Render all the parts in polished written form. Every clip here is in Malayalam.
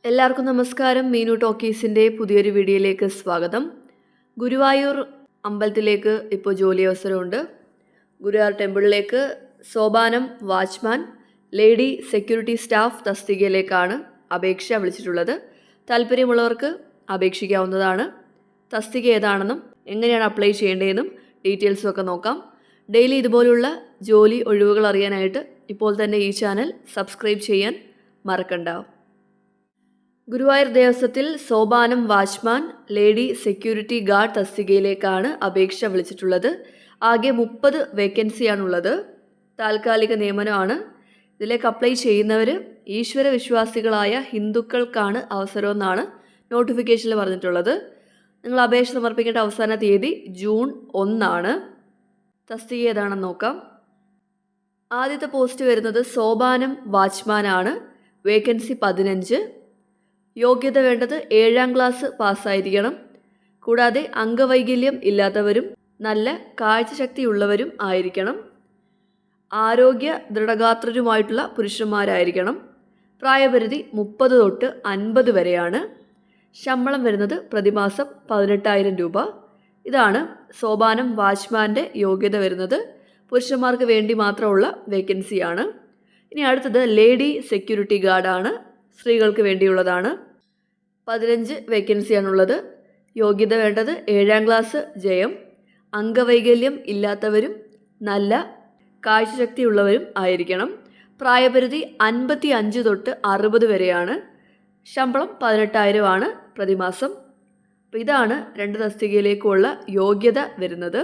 എല്ലാവർക്കും നമസ്കാരം. മീനു ടോക്കീസിൻ്റെ പുതിയൊരു വീഡിയോയിലേക്ക് സ്വാഗതം. ഗുരുവായൂർ അമ്പലത്തിലേക്ക് ഇപ്പോൾ ജോലി അവസരമുണ്ട്. ഗുരുവായൂർ ടെമ്പിളിലേക്ക് സോപാനം വാച്ച്മാൻ ലേഡി സെക്യൂരിറ്റി സ്റ്റാഫ് തസ്തികയിലേക്കാണ് അപേക്ഷ വിളിച്ചിട്ടുള്ളത്. താല്പര്യമുള്ളവർക്ക് അപേക്ഷിക്കാവുന്നതാണ്. തസ്തിക ഏതാണെന്നും എങ്ങനെയാണ് അപ്ലൈ ചെയ്യേണ്ടതെന്നും ഡീറ്റെയിൽസും ഒക്കെ നോക്കാം. ഡെയിലി ഇതുപോലുള്ള ജോലി ഒഴിവുകൾ അറിയാനായിട്ട് ഇപ്പോൾ തന്നെ ഈ ചാനൽ സബ്സ്ക്രൈബ് ചെയ്യാൻ മറക്കണ്ട. ഗുരുവായൂർ ദേവസ്വത്തിൽ സോപാനം വാച്ച്മാൻ ലേഡി സെക്യൂരിറ്റി ഗാർഡ് തസ്തികയിലേക്കാണ് അപേക്ഷ വിളിച്ചിട്ടുള്ളത്. ആകെ 30 വേക്കൻസിയാണുള്ളത്. താൽക്കാലിക നിയമനമാണ്. ഇതിലേക്ക് അപ്ലൈ ചെയ്യുന്നവർ ഈശ്വര വിശ്വാസികളായ ഹിന്ദുക്കൾക്കാണ് അവസരമെന്നാണ് നോട്ടിഫിക്കേഷനിൽ പറഞ്ഞിട്ടുള്ളത്. നിങ്ങൾ അപേക്ഷ സമർപ്പിക്കേണ്ട അവസാന തീയതി ജൂൺ 1. തസ്തിക ഏതാണെന്ന് നോക്കാം. ആദ്യത്തെ പോസ്റ്റ് വരുന്നത് സോപാനം വാച്ച്മാനാണ്. വേക്കൻസി 15. യോഗ്യത വേണ്ടത് 7ാം ക്ലാസ് പാസ്സായിരിക്കണം. കൂടാതെ അംഗവൈകല്യം ഇല്ലാത്തവരും നല്ല കാഴ്ചശക്തിയുള്ളവരും ആയിരിക്കണം. ആരോഗ്യ ദൃഢഗാത്രരുമായിട്ടുള്ള പുരുഷന്മാരായിരിക്കണം. പ്രായപരിധി 30 തൊട്ട് 50 വരെയാണ്. ശമ്പളം വരുന്നത് പ്രതിമാസം 18,000 രൂപ. ഇതാണ് സോപാനം വാച്ച്മാൻ്റെ യോഗ്യത വരുന്നത്. പുരുഷന്മാർക്ക് വേണ്ടി മാത്രമുള്ള വേക്കൻസിയാണ്. ഇനി അടുത്തത് ലേഡി സെക്യൂരിറ്റി ഗാർഡാണ്. സ്ത്രീകൾക്ക് വേണ്ടിയുള്ളതാണ്. 15 വേക്കൻസിയാണുള്ളത്. യോഗ്യത വേണ്ടത് 7ാം ക്ലാസ് ജയം. അംഗവൈകല്യം ഇല്ലാത്തവരും നല്ല കാഴ്ചശക്തിയുള്ളവരും ആയിരിക്കണം. പ്രായപരിധി 55 തൊട്ട് 60 വരെയാണ്. ശമ്പളം 18,000 ആണ് പ്രതിമാസം. അപ്പോൾ ഇതാണ് 2 തസ്തികയിലേക്കുള്ള യോഗ്യത വരുന്നത്.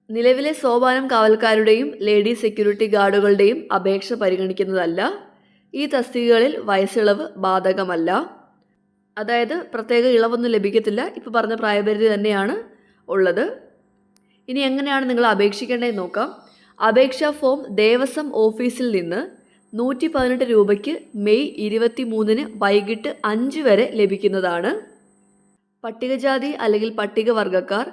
നിലവിലെ സോപാനം കാവൽക്കാരുടെയും ലേഡി സെക്യൂരിറ്റി ഗാർഡുകളുടെയും അപേക്ഷ പരിഗണിക്കുന്നതല്ല. ഈ തസ്തികകളിൽ വയസ്സിളവ് ബാധകമല്ല. അതായത് പ്രത്യേക ഇളവൊന്നും ലഭിക്കത്തില്ല. ഇപ്പോൾ പറഞ്ഞ പ്രായപരിധി തന്നെയാണ് ഉള്ളത്. ഇനി എങ്ങനെയാണ് നിങ്ങൾ അപേക്ഷിക്കേണ്ടതെന്ന് നോക്കാം. അപേക്ഷാ ഫോം ദേവസ്വം ഓഫീസിൽ നിന്ന് 118 രൂപയ്ക്ക് മെയ് 23 വൈകിട്ട് 5 വരെ ലഭിക്കുന്നതാണ്. പട്ടികജാതി അല്ലെങ്കിൽ പട്ടികവർഗക്കാർ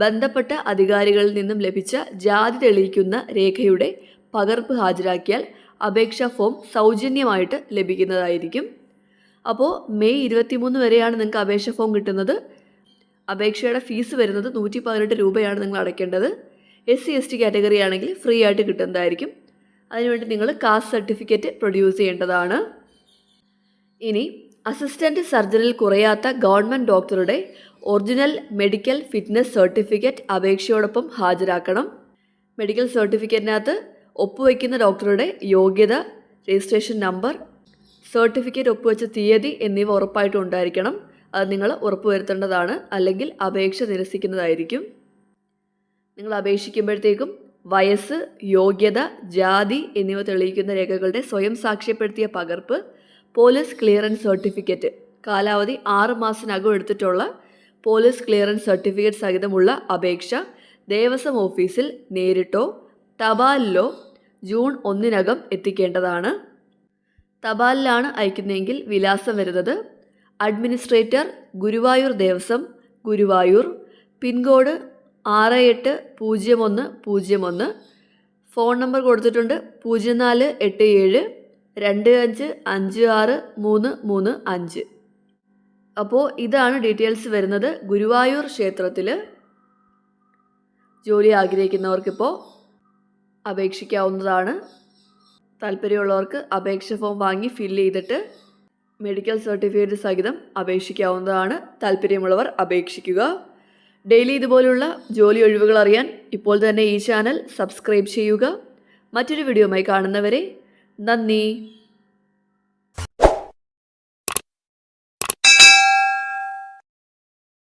ബന്ധപ്പെട്ട അധികാരികളിൽ നിന്നും ലഭിച്ച ജാതി തെളിയിക്കുന്ന രേഖയുടെ പകർപ്പ് ഹാജരാക്കിയാൽ അപേക്ഷാ ഫോം സൗജന്യമായിട്ട് ലഭിക്കുന്നതായിരിക്കും. അപ്പോൾ മെയ് 23 വരെയാണ് നിങ്ങൾക്ക് അപേക്ഷാ ഫോം കിട്ടുന്നത്. അപേക്ഷയുടെ ഫീസ് വരുന്നത് 118 രൂപയാണ് നിങ്ങൾ അടയ്ക്കേണ്ടത്. SC/ST കാറ്റഗറി ആണെങ്കിൽ ഫ്രീ ആയിട്ട് കിട്ടുന്നതായിരിക്കും. അതിനുവേണ്ടി നിങ്ങൾ കാസ്റ്റ് സർട്ടിഫിക്കറ്റ് പ്രൊഡ്യൂസ് ചെയ്യേണ്ടതാണ്. ഇനി അസിസ്റ്റൻറ്റ് സർജനിൽ കുറയാത്ത ഗവൺമെൻറ് ഡോക്ടറുടെ ഒറിജിനൽ മെഡിക്കൽ ഫിറ്റ്നസ് സർട്ടിഫിക്കറ്റ് അപേക്ഷയോടൊപ്പം ഹാജരാക്കണം. മെഡിക്കൽ സർട്ടിഫിക്കറ്റിനകത്ത് ഒപ്പുവയ്ക്കുന്ന ഡോക്ടറുടെ യോഗ്യത, രജിസ്ട്രേഷൻ നമ്പർ, സർട്ടിഫിക്കറ്റ് ഒപ്പുവെച്ച തീയതി എന്നിവ ഉറപ്പായിട്ടും ഉണ്ടായിരിക്കണം. അത് നിങ്ങൾ ഉറപ്പുവരുത്തേണ്ടതാണ്. അല്ലെങ്കിൽ അപേക്ഷ നിരസിക്കുന്നതായിരിക്കും. നിങ്ങൾ അപേക്ഷിക്കുമ്പോഴത്തേക്കും വയസ്സ്, യോഗ്യത, ജാതി എന്നിവ തെളിയിക്കുന്ന രേഖകളുടെ സ്വയം സാക്ഷ്യപ്പെടുത്തിയ പകർപ്പ്, പോലീസ് ക്ലിയറൻസ് സർട്ടിഫിക്കറ്റ്, കാലാവധി 6 മാസത്തിനകം എടുത്തിട്ടുള്ള പോലീസ് ക്ലിയറൻസ് സർട്ടിഫിക്കറ്റ് സഹിതമുള്ള അപേക്ഷ ദേവസ്വം ഓഫീസിൽ നേരിട്ടോ തപാലിലോ ജൂൺ 1 എത്തിക്കേണ്ടതാണ്. തപാലിലാണ് അയക്കുന്നതെങ്കിൽ വിലാസം വരുന്നത് administrator, Guruvayur Devaswom, Guruvayur, pin code 680101. Phone number കൊടുത്തിട്ടുണ്ട് 0487 2556 അപ്പോൾ ഇതാണ് ഡീറ്റെയിൽസ് വരുന്നത്. ഗുരുവായൂർ ക്ഷേത്രത്തിൽ ജോലി ആഗ്രഹിക്കുന്നവർക്കിപ്പോൾ അപേക്ഷിക്കാവുന്നതാണ്. താല്പര്യമുള്ളവർക്ക് അപേക്ഷ ഫോം വാങ്ങി ഫില്ല് ചെയ്തിട്ട് മെഡിക്കൽ സർട്ടിഫിക്കറ്റ് സഹിതം അപേക്ഷിക്കാവുന്നതാണ്. താല്പര്യമുള്ളവർ അപേക്ഷിക്കുക. ഡെയിലി ഇതുപോലുള്ള ജോലി ഒഴിവുകൾ അറിയാൻ ഇപ്പോൾ തന്നെ ഈ ചാനൽ സബ്സ്ക്രൈബ് ചെയ്യുക. മറ്റൊരു വീഡിയോയുമായി കാണുന്നവരെ നന്ദി.